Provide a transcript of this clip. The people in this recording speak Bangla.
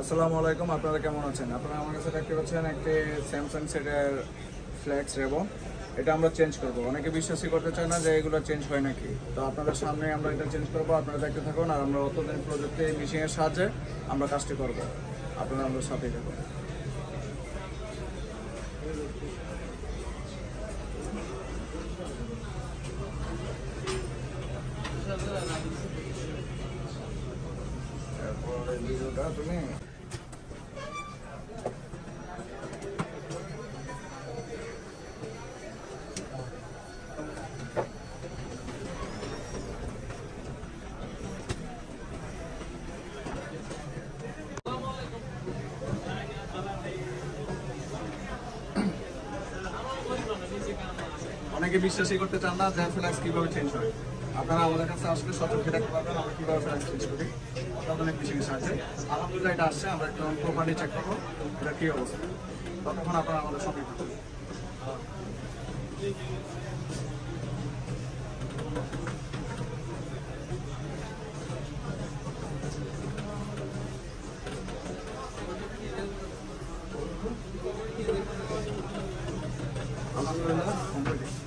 আসসালামু আলাইকুম, আপনারা কেমন আছেন? আপনারা আমার কাছে দেখতে পাচ্ছেন একটি স্যামসাং সেটের ফ্ল্যাক্স রেবো। এটা আমরা চেঞ্জ করব। অনেকে বিশ্বাসই করতে চায় না যে এগুলো চেঞ্জ হয় নাকি। তো আপনাদের সামনে আমরা এটা চেঞ্জ করব, আপনারা দেখতে থাকুন। আর আমরা অত্যাধুনিক প্রযুক্তি মেশিনের সাহায্যে আমরা কাজটি করব। আপনারা আমাদের সাথেই থাকুন। তারপরে ভিডিওটা তুমি অনেকে বিশ্বাসই করতে চান না যে ফ্ল্যাক্স কীভাবে চেঞ্জ হয়। আপনারা আমাদের কাছে আসলে সচক্ষে দেখতে পারবেন আমরা কীভাবে ফ্ল্যাক্স চেঞ্জ করি অত্যাধুনিক মেশিনের সাহায্যে। আলহামদুলিল্লাহ এটা আসছে, আমরা একটু প্রপারলি চেক করবো এটা কী অবস্থা। ততক্ষণ আপনারা আমাদের সঙ্গে থাকুন। আলহামদুলিল্লাহ কমপ্লিট।